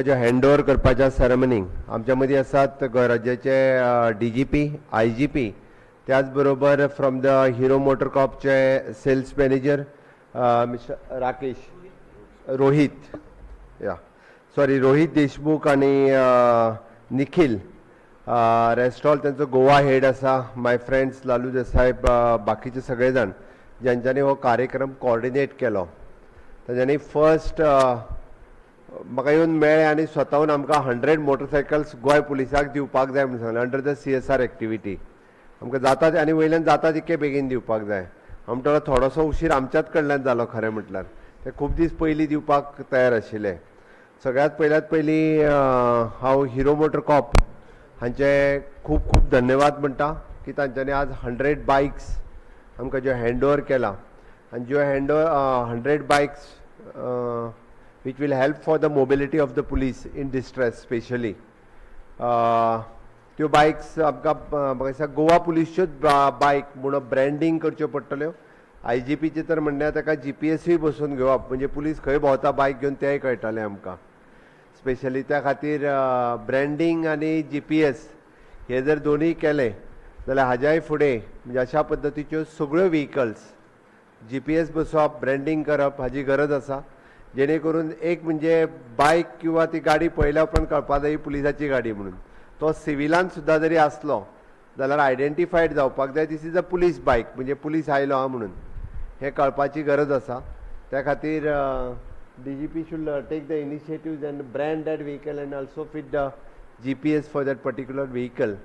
जो हँडओव्हर करपाच्या सेरेमनीक आमच्या मदीं आसात राज्याचे DGP IGP त्याच बरोबर फ्रॉम द हिरो मोटर कॉर्पचे sales manager mister Rakesh Rohit Rohit Deshmukh आणि निखिल रेस्टॉल त्यांचो गोवा हेड आसा माय फ्रेंड्स लालू देसाय बाकीचे सगळे जाण ज्यांच्यानी हो कार्यक्रम कोऑर्डिनेट केलो तांच्यांनी फर्स्ट म्हाका येवन मेळ्ळे आनी स्वताहून आमकां 100 मोटरसायकल्स गोंय पुलिसाक दिवपाक जाय म्हणून सांगलें अंडर द CSR एक्टिविटी आमकां जाता आनी वयल्यान जाता तितके बेगीन दिवपाक जाय आमचो थोडोसो उशीर आमच्याच कडल्यान जालो खरें म्हटल्यार ते खूब दीस पयलीं दिवपाक तयार आशिल्ले सगळ्यात पयलीं हांव हिरो मोटर कॉर्प हांचे खूब खूब धन्यवाद म्हणटा की तांच्यांनी आज 100 बायक्स आमकां ज्यो हँडओव्हर केला आनी ज्यो 100 bikes which will help for the mobility of the police in distress specially. त्यो बायक्स आमकां म्हाका दिसता गोवा पुलिसच्योच बायक म्हणून ब्रँडींग करच्यो पडटल्यो IGPचे तर म्हणण्यार ताका GPS बसून घेवप म्हणजे पुलीस खंय भोंवता बायक घेवन तेंय कळटलें आमकां स्पेशली त्या खातीर ब्रँडींग आनी GPS हे जर दोनूय केले जाल्यार हाज्याय फुडें म्हणजे अशा पद्दतीच्यो सगळ्यो व्हेकल्स GPS बसोवप ब्रँडींग करप हाची गरज आसा जेणे करून एक म्हणजे बायक किंवा ती गाडी पळयल्या उपरांत कळपा जाय पुलिसाची गाडी म्हणून तो सिव्हिलान सुद्दां जरी आसलो जाल्यार आयडेंटिफायड जावपाक जाय दीस इज अ पुलीस बायक म्हणजे पुलीस आयलो हा म्हणून हें कळपाची गरज आसा त्या खातीर DGP should take the initiatives and brand that vehicle and also fit the GPS for that particular vehicle.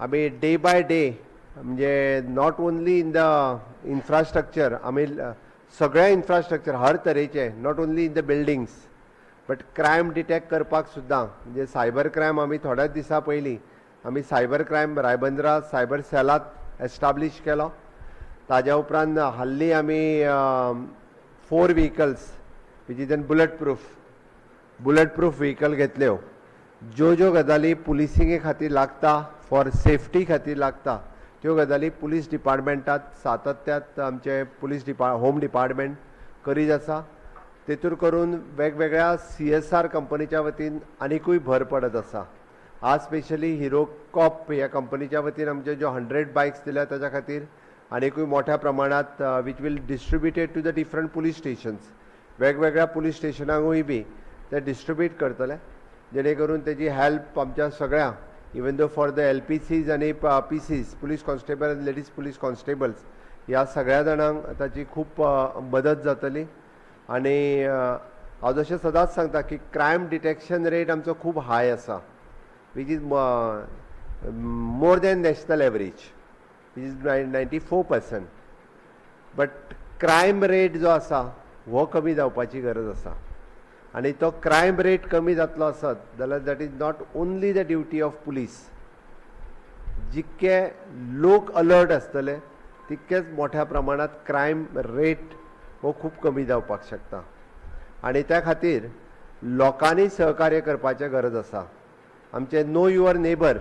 आमी डे बाय डे म्हणजे not only in the infrastructure आमी सगळ्या इन्फ्रास्ट्रक्चर हर तरेचे not only in the buildings but crime detect करपाक सुद्दां म्हणजे cyber crime आमी थोड्याच दिसा पयलीं आमी सायबर क्रायम रायबंद्रा सायबर सेलात एस्टाब्लीश केलो ताज्या उपरांत हाल्ली आमी 4 vehicles which is an bullet proof vehicle घेतल्यो ज्यो गजाली पुलिसिंगे खातीर लागता फॉर सेफ्टी खातीर लागता त्यो गजाली पुलीस डिपार्टमेंटात सातत्यात आमचे होम डिपार्टमेंट करीत आसा तेतूर करून वेगवेगळ्या CSR कंपनीच्या वतीन आनिकूय भर पडत आसा आज स्पेशली हिरो कॉप ह्या कंपनीच्या वतीन आमचे ज्यो 100 बायक्स दिल्या ताच्या खातीर आनिकूय मोठ्या प्रमाणात which will distributed to the different police stations वेगवेगळ्या पुलीस स्टेशनांकूय बी ते डिस्ट्रिब्यूट करतले जेणे करून तेजी हेल्प आमच्या सगळ्या even though for the LPCs आणि PCs पुलीस कॉन्स्टेबल आनी लेडीज पुलीस कॉन्स्टेबल्स ह्या सगळ्या जाणांक ताची खूब मदत जातली आनी हांव जशें सदांच सांगता की क्रायम डिटेक्शन रेट आमचो खूब हाय आसा which is more than national average which is 94%. But crime rate जो आसा हो कमी जावपाची गरज आसा आनी तो क्रायम रेट कमी जातलो आसत जाल्यार that is not only the duty of police जितके लोक अलर्ट आसतले तितकेच मोठ्या प्रमाणात क्रायम रेट हो खूब कमी जावपाक शकता आनी त्या खातीर लोकांनी सहकार्य करपाची गरज आसा आमचे नो युअर नेबर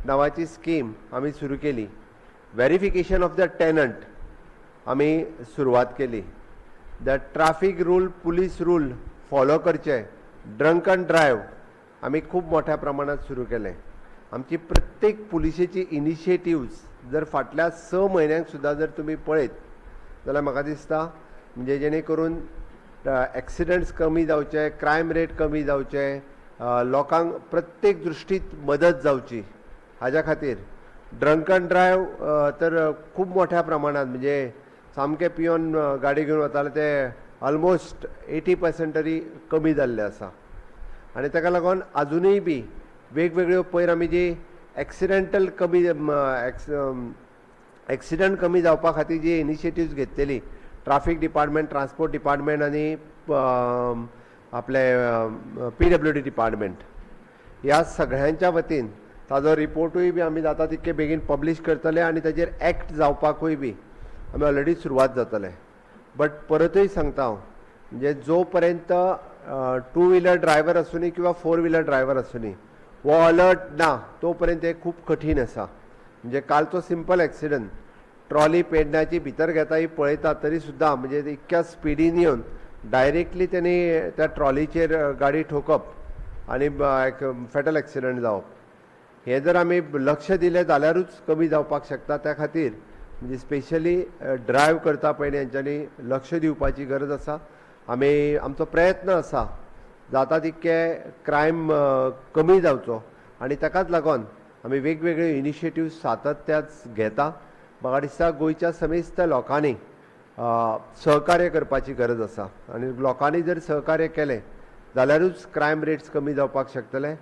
नांवाची स्कीम आमी सुरू केली व्हेरिफिकेशन ऑफ द टेनंट आमी सुरवात केली the traffic rule police rule follow करचे ड्रंक अँड ड्रायव्ह आमी खूब मोठ्या प्रमाणात सुरू केले आमची प्रत्येक पुलिसेची इनिशिएटिव्स जर फाटल्या 6 म्हयन्यांक सुद्दां जर तुमी पळयत जाल्यार म्हाका दिसता म्हणजे जेणे करून एक्सिडंट्स कमी जावचे क्रायम रेट कमी जावचे लोकांक प्रत्येक दृश्टीत मदत जावची हाज्या खातीर ड्रंक अँड ड्रायव्ह तर खूब मोठ्या प्रमाणात म्हणजे सामके पिवन गाडी घेवन वताले ते ऑलमोस्ट 80% तरी कमी जाल्ले आसा आनी ताका लागून अजुनूय बी वेगवेगळ्यो पयर आमी जी एक्सिडेंटल कमी एक्सिडंट कमी जावपा खातीर जी इनिशिएटिव्स घेतलेली ट्रॅफिक डिपार्टमेंट ट्रान्सपोर्ट डिपार्टमेंट आनी आपले PWD डिपार्टमेंट ह्या सगळ्यांच्या वतीन ताजो रिपोर्टूय बी आमी जाता तितके बेगीन पब्लीश करतले आनी ताजेर एक्ट जावपाकूय बी आमी ऑलरेडी सुरवात जातले बट परतूय सांगता हांव म्हणजे जो पर्यंत 2 व्हिलर ड्रायव्हर आसूनी किंवा 4 व्हिलर ड्रायव्हर आसूनी वो अलर्ट ना तो पर्यंत हे खूब कठीण आसा म्हणजे कालचो सिंपल एक्सिडंट ट्रॉली पेडण्याची भितर घेता ही पळयता तरी सुद्दां म्हणजे इतक्या स्पिडीन येवन डायरेक्टली त्यांनी त्या ट्रॉलीचेर गाडी ठोकप आनी एक फॅटल एक्सिडंट जावप हे जर आमी लक्ष दिलें जाल्यारूच कमी जावपाक शकता. त्या खातीर म्हणजे स्पेशली ड्रायव्ह करता पयलीं हेंच्यांनी लक्ष दिवपाची गरज आसा. आमचो प्रयत्न आसा जाता तितके क्रायम कमी जावचो आनी ताकाच लागून आमी वेगवेगळे इनिशिएटिव्ह सातत्याच घेता. म्हाका दिसता गोंयच्या समेस्त लोकांनी सहकार्य करपाची गरज आसा आनी लोकांनी जर सहकार्य केलें जाल्यारूच क्रायम रेट्स कमी जावपाक शकतले.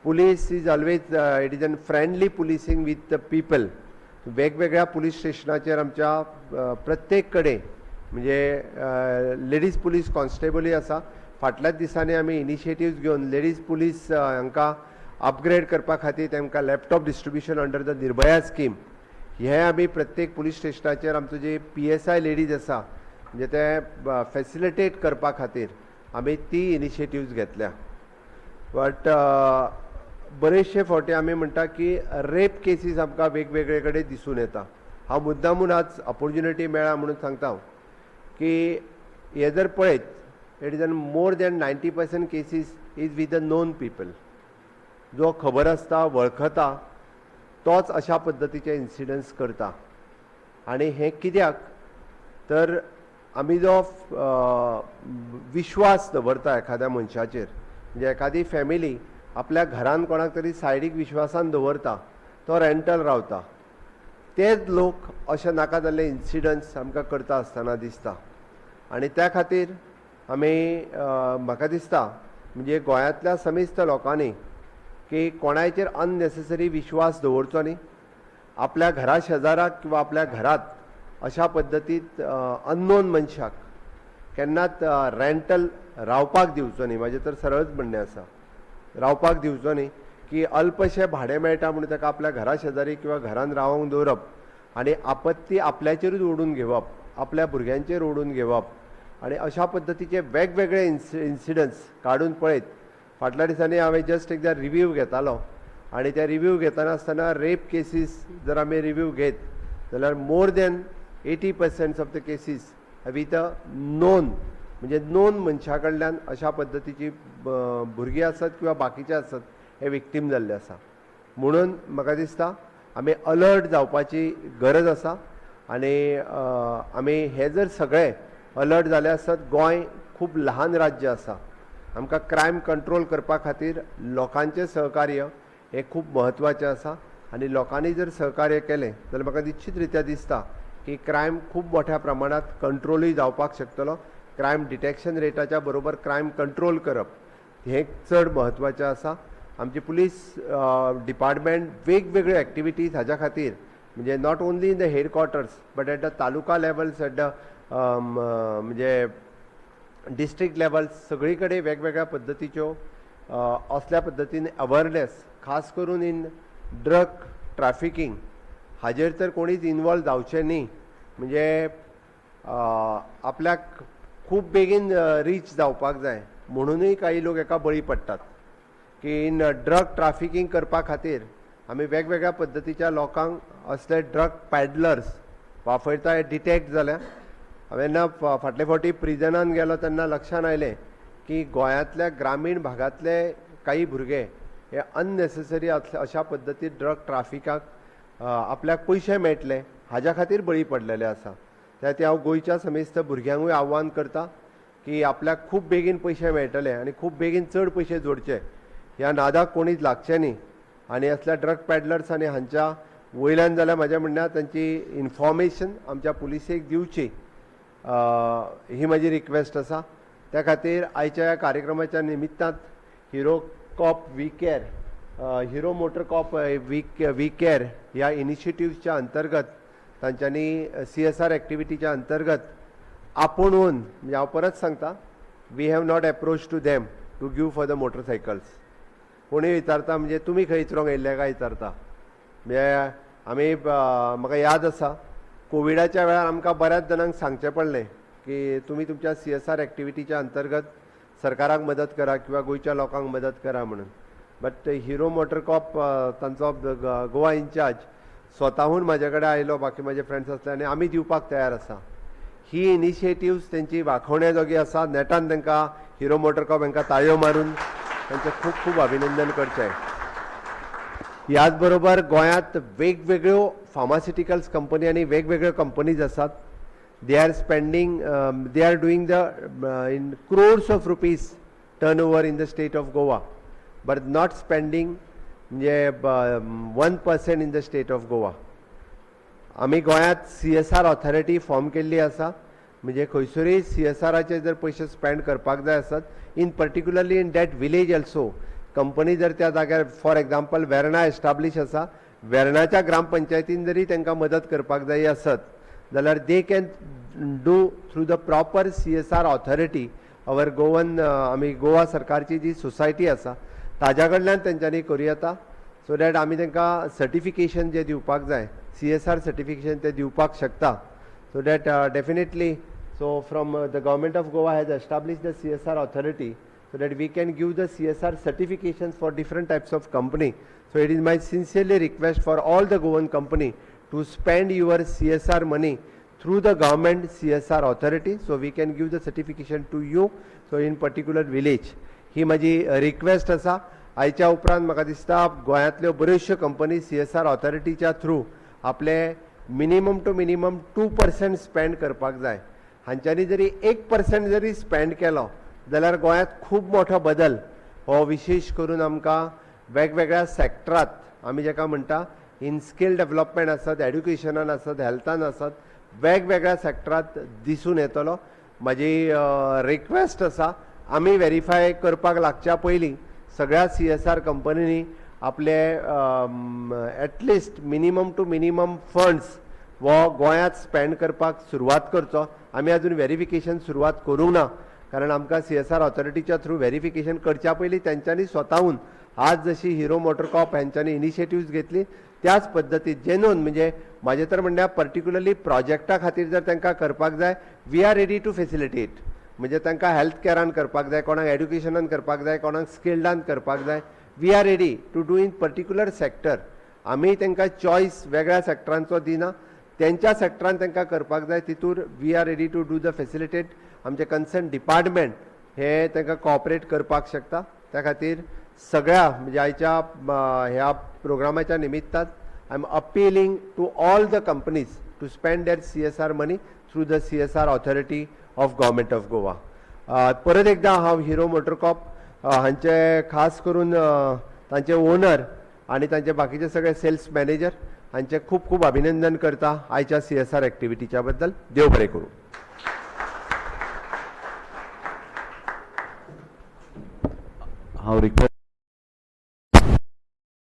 Police is always it is an friendly policing with the people. वेगवेगळ्या पुलीस स्टेशनाचेर आमच्या प्रत्येक कडेन म्हणजे लेडीज पुलीस कॉन्स्टेबलूय आसा. फाटल्याच दिसांनी आमी इनिशिएटिव्स घेवन लेडीज पुलीस हांकां अपग्रेड करपा खातीर तांकां laptop distribution under the Nirbhaya scheme हे आमी प्रत्येक पुलीस स्टेशनाचेर आमचो जे PSI लेडीज आसा म्हणजे ते फॅसिलिटेट करपा खातीर आमी ती इनिशिएटिव्स घेतल्या. बट बरेचशे फावटी आमी म्हणटा की रेप केसीस आमकां वेगवेगळे कडेन दिसून येता. हांव मुद्दामून आज ऑपॉर्च्युनिटी मेळ्ळा म्हणून सांगता की हे जर पळयत it is N more than 90% cases is with the non people. जो खबर आसता वळखता तोच अशा पद्दतीचे इन्सिडंट्स करता. आनी हें कित्याक तर आमी जो विश्वास दवरता एखाद्या मनशाचेर म्हणजे एखादी फॅमिली आपल्या घरान कोणाक तरी सायडीक विश्वासान दवरता तो रेंटल रावता तेच लोक अशे नाका जाल्ले इन्सिडंट्स आमकां करता आसतना दिसता. आनी त्या खातीर आमी म्हाका दिसता म्हणजे गोंयांतल्या समेस्त लोकांनी की कोणाचेर अननेसेसरी विश्वास दवरचो न्ही. आपल्या घरा शेजाराक किंवा आपल्या घरात अशा पद्दतीत अननोन मनशाक केन्नाच रेंटल रावपाक दिवचो न्ही. म्हाजें तर सरळच म्हणणें आसा रावपाक दिवचो न्ही की अल्पशें भाडें मेळटा म्हणून ताका आपल्या घरा शेजारी किंवा घरान रावंक दवरप आनी आपत्ती आपल्याचेरूच ओडून घेवप आपल्या भुरग्यांचेर ओडून घेवप आनी अशा पद्दतीचे वेगवेगळे इन्सिडंट्स काडून पळयत. फाटल्या दिसांनी हांवें जस्ट एकदां रिव्यू घेतालो आनी त्या रिव्यू घेतना आसतना रेप केसीस जर आमी रिव्यू घेत जाल्यार more than 80% of the cases with a known म्हणजे नोन मनशा कडल्यान अशा पद्दतीची भुरगीं आसत किंवा बाकीचे आसत हे विक्टीम जाल्ले आसा. म्हणून म्हाका दिसता आमी अलर्ट जावपाची गरज आसा आनी आमी हे जर सगळे अलर्ट जाले आसत. गोंय खूब ल्हान राज्य आसा. आमकां क्रायम कंट्रोल करपा खातीर लोकांचें सहकार्य हें खूब म्हत्वाचें आसा आनी लोकांनी जर सहकार्य केलें जाल्यार म्हाका निश्चित रित्या दिसता की क्रायम खूब मोठ्या प्रमाणात कंट्रोलूय जावपाक शकतलो. क्रायम डिटेक्शन रेटाच्या बरोबर क्रायम कंट्रोल करप हें चड म्हत्वाचें आसा. आमची पुलीस डिपार्टमेंट वेगवेगळ्यो एक्टिविटीज हाज्या खातीर म्हणजे not only in the headquarters but at the taluka levels at the म्हणजे डिस्ट्रिक्ट लेवल्स सगळी कडेन वेगवेगळ्या पद्दतीच्यो असल्या पद्दतीन अवेरनेस खास करून इन ड्रग ट्रॅफिकींग हाजेर तर कोणीच इन्वॉल्व जावचें न्ही. म्हणजे आपल्याक खूब बेगीन रीच जावपाक जाय म्हणूनय काही लोक एका बळी पडटात की इन ड्रग ट्रॅफिकींग करपा खातीर आमी वेगवेगळ्या पद्दतीच्या लोकांक असले ड्रग पॅडलर्स वापरता हे डिटेक्ट जाल्या. हांवें फाटले फावटी प्रिजनान गेलो तेन्ना लक्षांत आयलें की गोंयांतल्या ग्रामीण भागांतले काही भुरगे हे अननेसेसरी अशा पद्दतीन ड्रग ट्रॅफिकाक आपल्याक पयशे मेळटले हाज्या खातीर बळी पडलेले आसा. त्या हांव गोंयच्या समेस्त भुरग्यांकूय आव्हान करता की आपल्याक खूब बेगीन पयशे मेळटले आनी खूब बेगीन चड पयशे जोडचे ह्या नादाक कोणीच लागचें न्ही. आनी असल्या ड्रग पॅडलर्स आनी हांच्या वयल्यान जाल्यार म्हाज्या म्हणण्यार तांची इन्फॉर्मेशन आमच्या पुलिसेक दिवची ही म्हजी रिक्वेस्ट आसा. त्या खातीर आयच्या ह्या कार्यक्रमाच्या निमित्तांत Hero cop we care Hero motor cop we care ह्या इनिशिएटिव्हच्या अंतर्गत तांच्यांनी CSR एक्टिविटीच्या अंतर्गत आपुणून म्हणजे हांव परत सांगता we have not approach to them to give for the motorcycles. कोणी विचारता म्हणजे तुमी खंय इचरोंक येयल्ले काय विचारता. म्हणजे आमी म्हाका याद आसा कोविडाच्या वेळार आमकां बऱ्याच जाणांक सांगचें पडलें की तुमी तुमच्या CSR एक्टिविटीच्या अंतर्गत सरकाराक मदत करा किंवा गोंयच्या लोकांक मदत करा म्हणून. बट हिरो मोटर कॉप तांचो गोवा इन्चार्ज स्वताहून म्हाजे कडेन आयलो बाकी म्हाजे फ्रेंड्स आसले आनी आमी दिवपाक तयार आसा. ही इनिशिएटिव्स तेंची वाखवण्या जोगी आसा. नेटान तांकां हिरो मोटर कॉप हांकां ताळयो मारून त्यांचे खूप खूप अभिनंदन करचे. याच बरोबर गोंयांत वेगवेगळ्यो फार्मास्युटिकल्स कंपनी आणि वेगवेगळ्यो कंपनीज आसात. They are spending they are doing the in crores of rupees turn over in the state of Goa, but not spending म्हणजे 1% in the state of Goa. आमी गोंयांत CSR ऑथॉरिटी फॉर्म केल्ली आसा, म्हणजे खंयसरूय CSRचे जर पयशे स्पेंड करपाक जाय आसत, in particularly in that village also. Company जर त्या जाग्यार फॉर एग्जाम्पल वेर्णा एस्टाब्लीश आसा, वेर्णाच्या ग्रामपंचायतीन जरी तांकां मदत करपाक जाय आसत जाल्यार they can do through the proper CSR authority. Our Goan आमी गोवा सरकारची जी सोसायटी आसा ताज्या कडल्यान तेंच्यांनी करूं येता, सो दॅट आमी तांकां सर्टिफिकेशन जे दिवपाक जाय CSR सर्टिफिकेशन ते दिवपाक शकता. So that definitely so from the government of Goa has established the CSR authority so that we can give the CSR certifications for different types of company. So it is my sincerely request for all the Goan company to spend your CSR money through the government CSR authority, so we can give the certification to you, so in particular village. ही माझी request आसा. आयच्या उपरांत म्हाका दिसता गोंयांतल्यो बऱ्योचश्यो company CSR ऑथॉरिटीच्या through आपले minimum to minimum 2% spend करपाक जाय. हांच्यांनी जरी 1% जरी स्पेंड केलो जाल्यार गोंयांत खूब मोठो बदल हो विशेश करून आमकां वेगवेगळ्या सॅक्टरांत आमी जेका म्हणटा इन स्कील डेव्हलपमेंट आसत, एड्युकेशनान आसत, हेल्थान आसत, वेगवेगळ्या सॅक्टरांत दिसून येतलो. म्हाजी रिक्वेस्ट आसा आमी व्हेरीफाय करपाक लागच्या पयलीं सगळ्या CSR कंपनींनी आपले at least minimum to minimum funds वो गोंयांत स्पेंड करपाक सुरवात करचो. आमी अजून व्हेरिफिकेशन सुरवात करूंक ना, कारण आमकां CSR ऑथॉरिटीच्या थ्रू व्हेरिफिकेशन करच्या पयलीं तेंच्यांनी स्वताहून आज जशी हिरो मोटरकॉप हांच्यांनी इनिशिएटिव्स घेतली त्याच पद्दतीन जेन्युन म्हणजे म्हाजे तर म्हणल्या पर्टिक्युलरली प्रोजेक्टा खातीर जर तांकां करपाक जाय we are ready to facilitate. म्हणजे तांकां हेल्थ कॅरान करपाक जाय, कोणाक एड्युकेशनान करपाक जाय, कोणाक स्किल्डान करपाक जाय, we are ready to do in particular sector. आमी तांकां चॉयस वेगळ्या सॅक्टरांचो दिना, तेंच्या सॅक्टरान तांकां करपाक जाय तितूर we are ready to do the facilitate. आमचे कन्सर्न डिपार्टमेंट हे तांकां कॉपरेट करपाक शकता. त्या खातीर सगळ्या म्हणजे आयच्या ह्या प्रोग्रामाच्या निमित्तान I am appealing to all the companies to spend their CSR money through the CSR authority of government of Goa. परत एकदा हांव हिरो मोटरकॉप हांचे खास करून तांचे ओनर आनी तांचे बाकीचे सगळे सेल्स मॅनेजर हांचे खूब खूब अभिनंदन करता आयच्या CSR एक्टिविटीच्या बद्दल. देव बरें करूं. हांव रिक्वेस्ट